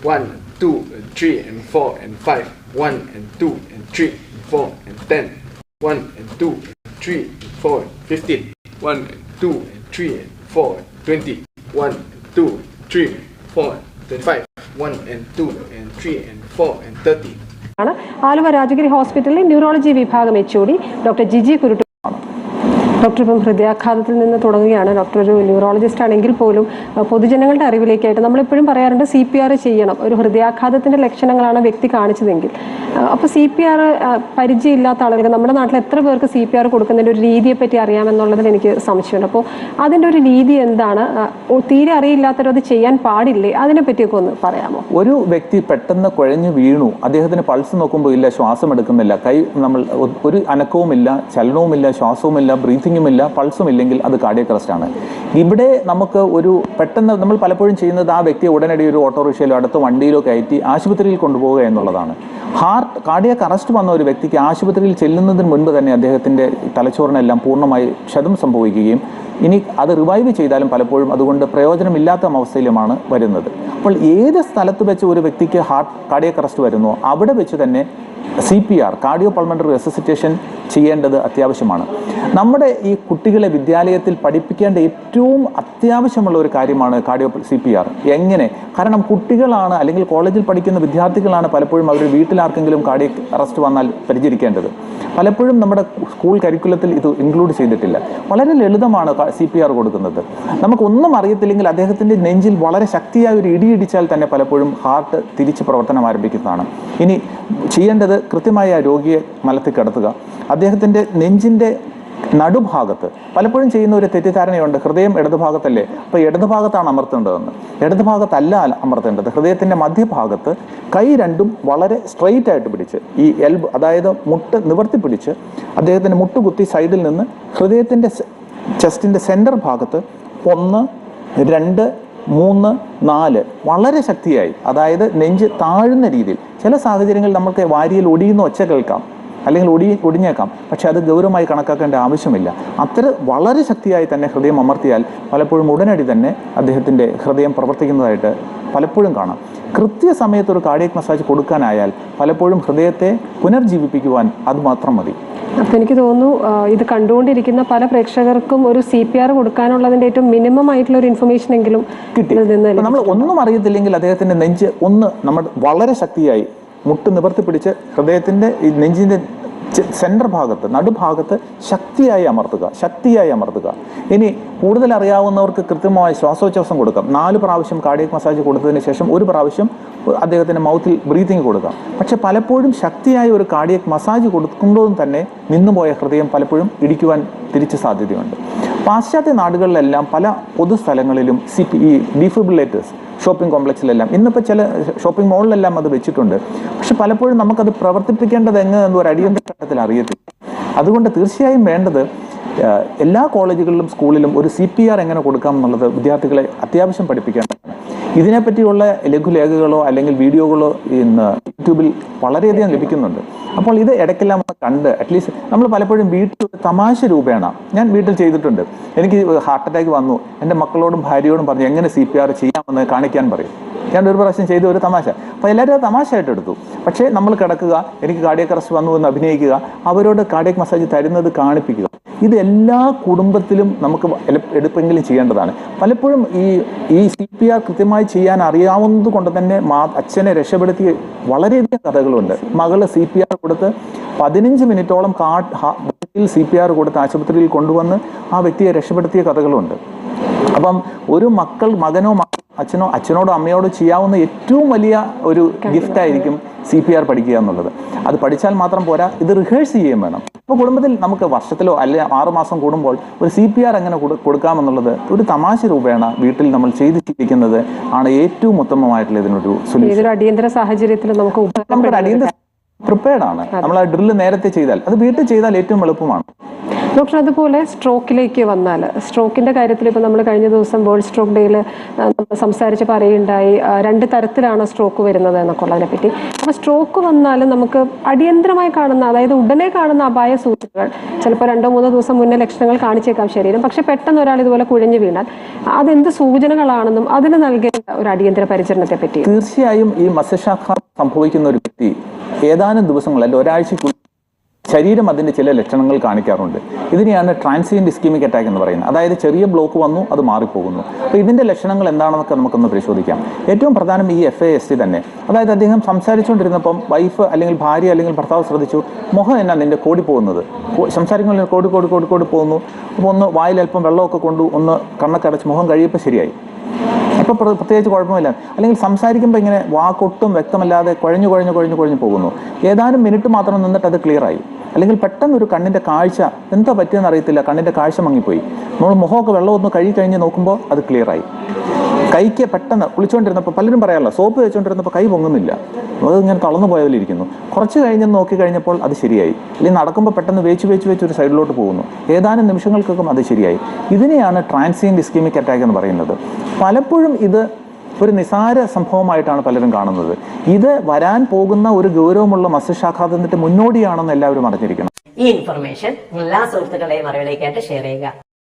1, 2, 3, and 4, and 5. 1, and 2, and 3, and 4, and 10. 1, and 2, and 3, and 4, and 15. 1, and 2, and 3, and 4, and 20. 1, and 2, and 3, and 4, and 25. 1, and 2, and 3, and 4, and 30. Aluva Rajagiri ഹോസ്പിറ്റലിലെ neurology വിഭാഗം HOD doctor Jiji കുരുട്ടു. Doctor ഇപ്പം ഹൃദയാഘാതത്തിൽ നിന്ന് തുടങ്ങുകയാണ്. Doctor ഒരു neurologist ആണെങ്കിൽ പോലും പൊതുജനങ്ങളുടെ അറിവിലേക്കായിട്ട് നമ്മളെപ്പോഴും പറയാറുണ്ട് CPR ചെയ്യണം. ഒരു ഹൃദയാഘാതത്തിൻ്റെ ലക്ഷണങ്ങളാണ് വ്യക്തി കാണിച്ചതെങ്കിൽ. അപ്പോൾ CPR പരിചയമില്ലാത്ത ആളുകൾ നമ്മുടെ നാട്ടിൽ എത്ര പേർക്ക് CPR കൊടുക്കുന്നതിൻ്റെ ഒരു രീതിയെപ്പറ്റി അറിയാമെന്നുള്ളതിൽ എനിക്ക് സംശയമുണ്ട്. അപ്പോൾ അതിൻ്റെ ഒരു രീതി എന്താണ്? തീരെ അറിയില്ലാത്തവർ അത് ചെയ്യാൻ പാടില്ലേ? അതിനെപ്പറ്റിയൊക്കെ ഒന്ന് പറയാമോ? ഒരു വ്യക്തി പെട്ടെന്ന് കുഴഞ്ഞു വീണു, അദ്ദേഹത്തിന് പൾസ് നോക്കുമ്പോൾ ഇല്ല, ശ്വാസം എടുക്കുന്നില്ല, നമ്മൾ ഒരു അനക്കവുമില്ല, ചലനവുമില്ല, ശ്വാസവുമില്ല, ബ്രീത്തിങ്ങുമില്ല, പൾസും ഇല്ലെങ്കിൽ അത് കാർഡിയക് അറസ്റ്റ് ആണ്. ഇവിടെ നമുക്ക് ഒരു പെട്ടെന്ന് നമ്മൾ പലപ്പോഴും ചെയ്യുന്നത് ആ വ്യക്തിയെ ഉടനടി ഒരു ഓട്ടോറിക്ഷയിലോ അടുത്ത വണ്ടിയിലോ കയറ്റി ആശുപത്രിയിൽ കൊണ്ടുപോവുക എന്നുള്ളതാണ്. കാർഡിയക് അറസ്റ്റ് വന്ന ഒരു വ്യക്തിക്ക് ആശുപത്രിയിൽ ചെല്ലുന്നതിന് മുൻപ് തന്നെ അദ്ദേഹത്തിൻ്റെ തലച്ചോറിനെല്ലാം പൂർണ്ണമായി ക്ഷതം സംഭവിക്കുകയും ഇനി അത് റിവൈവ് ചെയ്താലും പലപ്പോഴും അതുകൊണ്ട് പ്രയോജനമില്ലാത്ത അവസ്ഥയിലുമാണ് വരുന്നത്. അപ്പോൾ ഏത് സ്ഥലത്ത് വെച്ച് ഒരു വ്യക്തിക്ക് കാർഡിയക് അറസ്റ്റ് വരുന്നോ അവിടെ വെച്ച് തന്നെ CPR കാർഡിയോ പൾമണറി റെസിസിറ്റേഷൻ ചെയ്യേണ്ടത് അത്യാവശ്യമാണ്. നമ്മുടെ ഈ കുട്ടികളെ വിദ്യാലയത്തിൽ പഠിപ്പിക്കേണ്ട ഏറ്റവും അത്യാവശ്യമുള്ള ഒരു കാര്യമാണ് CPR. എങ്ങനെ? കാരണം കുട്ടികളാണ് അല്ലെങ്കിൽ കോളേജിൽ പഠിക്കുന്ന വിദ്യാർത്ഥികളാണ് പലപ്പോഴും അവർ വീട്ടിലാർക്കെങ്കിലും കാർഡിയക് അറസ്റ്റ് വന്നാൽ പരിചരിക്കേണ്ടത്. പലപ്പോഴും നമ്മുടെ സ്കൂൾ കരിക്കുലത്തിൽ ഇത് ഇൻക്ലൂഡ് ചെയ്തിട്ടില്ല. വളരെ ലളിതമാണ് CPR കൊടുക്കുന്നത്. നമുക്കൊന്നും അറിയത്തില്ലെങ്കിൽ അദ്ദേഹത്തിൻ്റെ നെഞ്ചിൽ വളരെ ശക്തിയായ ഒരു ഇടിയിടിച്ചാൽ തന്നെ പലപ്പോഴും ഹാർട്ട് തിരിച്ച് പ്രവർത്തനം ആരംഭിക്കുന്നതാണ്. ഇനി ചെയ്യേണ്ടത് കൃത്യമായി ആ രോഗിയെ മലത്തിൽ കിടത്തുക. അദ്ദേഹത്തിൻ്റെ നെഞ്ചിൻ്റെ നടുഭാഗത്ത് പലപ്പോഴും ചെയ്യുന്ന ഒരു തെറ്റിദ്ധാരണയുണ്ട്, ഹൃദയം ഇടതുഭാഗത്തല്ലേ, അപ്പോൾ ഇടതുഭാഗത്താണ് അമർത്തേണ്ടതെന്ന്. ഇടതുഭാഗത്തല്ല അമർത്തേണ്ടത്. ഹൃദയത്തിൻ്റെ മധ്യഭാഗത്ത് കൈ രണ്ടും വളരെ സ്ട്രെയിറ്റ് ആയിട്ട് പിടിച്ച് ഈ അതായത് മുട്ട് നിവർത്തി പിടിച്ച് അദ്ദേഹത്തിൻ്റെ മുട്ടുകുത്തി സൈഡിൽ നിന്ന് ഹൃദയത്തിൻ്റെ ചെസ്റ്റിൻ്റെ സെൻറ്റർ ഭാഗത്ത് 1, 2, 3, 4 വളരെ ശക്തിയായി, അതായത് നെഞ്ച് താഴുന്ന രീതിയിൽ. ചില സാഹചര്യങ്ങളിൽ നമുക്ക് വാരിയിൽ ഒടിയുന്ന ഒച്ച കേൾക്കാം, അല്ലെങ്കിൽ ഒടിഞ്ഞേക്കാം, പക്ഷെ അത് ഗൗരവമായി കണക്കാക്കേണ്ട ആവശ്യമില്ല. അത്ര വളരെ ശക്തിയായി തന്നെ ഹൃദയം അമർത്തിയാൽ പലപ്പോഴും ഉടനടി തന്നെ അദ്ദേഹത്തിൻ്റെ ഹൃദയം പ്രവർത്തിക്കുന്നതായിട്ട് പലപ്പോഴും കാണാം. കൃത്യസമയത്ത് ഒരു കാർഡിയക് മസാജ് കൊടുക്കാനായാൽ പലപ്പോഴും ഹൃദയത്തെ പുനർജീവിപ്പിക്കുവാൻ അത് മാത്രം മതി. അപ്പോൾ എനിക്ക് തോന്നുന്നു ഇത് കണ്ടുകൊണ്ടിരിക്കുന്ന പല പ്രേക്ഷകർക്കും ഒരു CPR കൊടുക്കാനുള്ളതിൻ്റെ ഏറ്റവും മിനിമം ആയിട്ടുള്ള ഒരു ഇൻഫർമേഷൻ എങ്കിലും കിട്ടി. നമ്മൾ ഒന്നും അറിയത്തില്ലെങ്കിൽ അദ്ദേഹത്തിൻ്റെ നെഞ്ച് നമ്മൾ വളരെ ശക്തിയായി മുട്ട് നിവർത്തി പിടിച്ച് ഹൃദയത്തിൻ്റെ ഈ നെഞ്ചിൻ്റെ സെൻറ്റർ ഭാഗത്ത് നടുഭാഗത്ത് ശക്തിയായി അമർത്തുക. ഇനി കൂടുതൽ അറിയാവുന്നവർക്ക് കൃത്യമായ ശ്വാസോച്ഛ്വാസം കൊടുക്കാം. 4 പ്രാവശ്യം കാർഡിയക് മസാജ് കൊടുത്തതിന് ശേഷം 1 പ്രാവശ്യം അദ്ദേഹത്തിൻ്റെ മൗത്തിൽ ബ്രീത്തിങ് കൊടുക്കാം. പക്ഷെ പലപ്പോഴും ശക്തിയായ ഒരു കാർഡിയക് മസാജ് കൊടുക്കുമ്പോഴും തന്നെ നിന്നുപോയ ഹൃദയം പലപ്പോഴും ഇടിക്കുവാൻ തിരിച്ച് സാധ്യതയുണ്ട്. പാശ്ചാത്യ നാടുകളിലെല്ലാം പല പൊതുസ്ഥലങ്ങളിലും ഈ ഡീഫിബ്രില്ലേറ്റേഴ്സ് ഷോപ്പിംഗ് കോംപ്ലക്സിലെല്ലാം, ഇന്നിപ്പോൾ ചില ഷോപ്പിംഗ് മോളിലെല്ലാം അത് വെച്ചിട്ടുണ്ട്. പക്ഷെ പലപ്പോഴും നമുക്കത് പ്രവർത്തിപ്പിക്കേണ്ടത് എങ്ങനെയെന്ന് ഒരു അടിയന്തര ഘട്ടത്തിൽ അറിയത്തില്ല. അതുകൊണ്ട് തീർച്ചയായും വേണ്ടത് എല്ലാ കോളേജുകളിലും സ്കൂളിലും ഒരു CPR എങ്ങനെ കൊടുക്കാം എന്നുള്ളത് വിദ്യാർത്ഥികളെ അത്യാവശ്യം പഠിപ്പിക്കേണ്ടതാണ്. ഇതിനെപ്പറ്റിയുള്ള ലഘുലേഖകളോ അല്ലെങ്കിൽ വീഡിയോകളോ ഇന്ന് യൂട്യൂബിൽ വളരെയധികം ലഭിക്കുന്നുണ്ട്. അപ്പോൾ ഇത് ഇടയ്ക്കെല്ലാം കണ്ട് അറ്റ്ലീസ്റ്റ് നമ്മൾ പലപ്പോഴും വീട്ടിൽ തമാശ രൂപേണ ഞാൻ വീട്ടിൽ ചെയ്തിട്ടുണ്ട്. എനിക്ക് ഹാർട്ട് അറ്റാക്ക് വന്നു, എൻ്റെ മക്കളോടും ഭാര്യയോടും പറഞ്ഞു എങ്ങനെ CPR ചെയ്യാമെന്ന് കാണിക്കാൻ പറയും. ഞാൻ ഒരു പ്രാവശ്യം ചെയ്ത ഒരു തമാശ. അപ്പോൾ എല്ലാവരും തമാശയായിട്ട് എടുത്തു. പക്ഷേ നമ്മൾ കിടക്കുക, എനിക്ക് കാർഡിയക് അറസ്റ്റ് വന്നു എന്ന് അഭിനയിക്കുക, അവരോട് കാർഡിയക് മസാജ് തരുന്നത് കാണിപ്പിക്കുക. ഇത് എല്ലാ കുടുംബത്തിലും നമുക്ക് എടുപ്പെങ്കിലും ചെയ്യേണ്ടതാണ്. പലപ്പോഴും ഈ CPR കൃത്യമായി ചെയ്യാൻ അറിയാവുന്നത് കൊണ്ട് തന്നെ അച്ഛനെ രക്ഷപ്പെടുത്തിയ വളരെയധികം കഥകളുണ്ട്. മകള് CPR കൊടുത്ത് 15 മിനിറ്റോളം CPR കൊടുത്ത് ആശുപത്രിയിൽ കൊണ്ടുവന്ന് ആ വ്യക്തിയെ രക്ഷപ്പെടുത്തിയ കഥകളുണ്ട്. അപ്പം ഒരു മകനോ അച്ഛനോടോ അമ്മയോടോ ചെയ്യാവുന്ന ഏറ്റവും വലിയ ഒരു ഗിഫ്റ്റായിരിക്കും CPR പഠിക്കുക എന്നുള്ളത്. അത് പഠിച്ചാൽ മാത്രം പോരാ, ഇത് റിഹേഴ്സ് ചെയ്യുകയും വേണം. അപ്പോൾ കുടുംബത്തിൽ നമുക്ക് വർഷത്തിലോ അല്ലെ 6 മാസം കൂടുമ്പോൾ ഒരു CPR എങ്ങനെ കൊടുക്കാമെന്നുള്ളത് ഒരു തമാശ രൂപേണ വീട്ടിൽ നമ്മൾ ചെയ്ത് ശീലിക്കുന്നത് ആണ് ഏറ്റവും ഉത്തമമായിട്ടുള്ള ഇതിനൊരു സൊല്യൂഷൻ. അടിയന്തര സാഹചര്യത്തിൽ നമുക്ക് പ്രിപ്പയർഡ് ആണ്. നമ്മൾ ആ ഡ്രില്ല് നേരത്തെ ചെയ്താൽ അത് വീട്ടിൽ ചെയ്താൽ ഏറ്റവും എളുപ്പമാണ്. ഡോക്ടർ, അതുപോലെ സ്ട്രോക്കിലേക്ക് വന്നാൽ, സ്ട്രോക്കിൻ്റെ കാര്യത്തിൽ ഇപ്പോൾ നമ്മൾ കഴിഞ്ഞ ദിവസം വേൾഡ് സ്ട്രോക്ക് ഡേയിൽ നമ്മൾ സംസാരിച്ച് പറയുണ്ടായി 2 തരത്തിലാണ് സ്ട്രോക്ക് വരുന്നത് എന്നൊക്കെ ഉള്ളതിനെ പറ്റി. അപ്പോൾ സ്ട്രോക്ക് വന്നാൽ നമുക്ക് അടിയന്തരമായി കാണുന്ന, അതായത് ഉടനെ കാണുന്ന അപായ സൂചനകൾ, ചിലപ്പോൾ 2-3 ദിവസം മുന്നേ ലക്ഷണങ്ങൾ കാണിച്ചേക്കാം ശരീരം, പക്ഷെ പെട്ടെന്ന് ഒരാൾ ഇതുപോലെ കുഴഞ്ഞു വീണാൽ അതെന്ത് സൂചനകളാണെന്നും അതിന് നൽകേണ്ട ഒരു അടിയന്തര പരിചരണത്തെ പറ്റി. തീർച്ചയായും ഈ മസ്തിഷ്കാഘാതം സംഭവിക്കുന്ന ഒരു വ്യക്തി ഏതാനും ദിവസങ്ങൾ അല്ലെങ്കിൽ ഒരാഴ്ചയ്ക്കുള്ളിൽ ശരീരം അതിൻ്റെ ചില ലക്ഷണങ്ങൾ കാണിക്കാറുണ്ട്. ഇതിനെയാണ് ട്രാൻസിയന്റ് ഇസ്കീമിക് അറ്റാക്ക് എന്ന് പറയുന്നത്. അതായത് ചെറിയ ബ്ലോക്ക് വന്നു, അത് മാറിപ്പോകുന്നു. അപ്പോൾ ഇതിൻ്റെ ലക്ഷണങ്ങൾ എന്താണെന്നൊക്കെ നമുക്കൊന്ന് പരിശോധിക്കാം. ഏറ്റവും പ്രധാനം ഈ FAST തന്നെ. അതായത് അദ്ദേഹം സംസാരിച്ചുകൊണ്ടിരുന്നപ്പം വൈഫ് അല്ലെങ്കിൽ ഭാര്യ അല്ലെങ്കിൽ ഭർത്താവ് ശ്രദ്ധിച്ചു, മുഖം എന്നാ നിൻ്റെ കോടി പോകുന്നത്, സംസാരിക്കുമ്പോൾ കോടി പോകുന്നു. അപ്പോൾ ഒന്ന് വായിൽ അല്പം വെള്ളമൊക്കെ കൊണ്ടു ഒന്ന് കണ്ണൊക്കെ അടച്ച് മുഖം കഴിയപ്പോൾ ശരിയായി. അപ്പോൾ പ്രത്യേകിച്ച് കുഴപ്പമില്ല. അല്ലെങ്കിൽ സംസാരിക്കുമ്പോൾ ഇങ്ങനെ വാക്കൊട്ടും വ്യക്തമല്ലാതെ കുഴഞ്ഞു പോകുന്നു. ഏതാനും മിനിറ്റ് മാത്രം നിന്നിട്ട് അത് ക്ലിയറായി. അല്ലെങ്കിൽ പെട്ടെന്ന് ഒരു കണ്ണിൻ്റെ കാഴ്ച എന്താ പറ്റിയെന്ന് അറിയത്തില്ല, കണ്ണിൻ്റെ കാഴ്ച മങ്ങിപ്പോയി. നമ്മൾ മുഖമൊക്കെ വെള്ളമൊന്ന് കഴിഞ്ഞ് നോക്കുമ്പോൾ അത് ക്ലിയറായി. കൈക്ക് പെട്ടെന്ന് കുളിച്ചുകൊണ്ടിരുന്നപ്പോൾ പലരും പറയാറില്ല, സോപ്പ് വെച്ചുകൊണ്ടിരുന്നപ്പോൾ കൈ പൊങ്ങുന്നില്ല, അത് ഇങ്ങനെ തളർന്നു പോയതിലിരിക്കുന്നു. കുറച്ച് കഴിഞ്ഞ് നോക്കി കഴിഞ്ഞപ്പോൾ അത് ശരിയായി. അല്ലെങ്കിൽ നടക്കുമ്പോൾ പെട്ടെന്ന് വേച്ച് ഒരു സൈഡിലോട്ട് പോകുന്നു. ഏതാനും നിമിഷങ്ങൾക്കൊക്കെ അത് ശരിയായി. ഇതിനെയാണ് ട്രാൻസിയന്റ് ഇസ്കീമിക് അറ്റാക്ക് എന്ന് പറയുന്നത്. പലപ്പോഴും ഇത് ഒരു നിസാര സംഭവമായിട്ടാണ് പലരും കാണുന്നത്. ഇത് വരാൻ പോകുന്ന ഒരു ഗൗരവമുള്ള മസ്തിഷ്കാഘാതത്തിന്റെ മുന്നോടിയാണെന്ന് എല്ലാവരും അറിഞ്ഞിരിക്കണം. ഈ ഇൻഫർമേഷൻ എല്ലാ സുഹൃത്തുക്കളുടെയും അറിവിലേക്കായിട്ട് ഷെയർ ചെയ്യുക.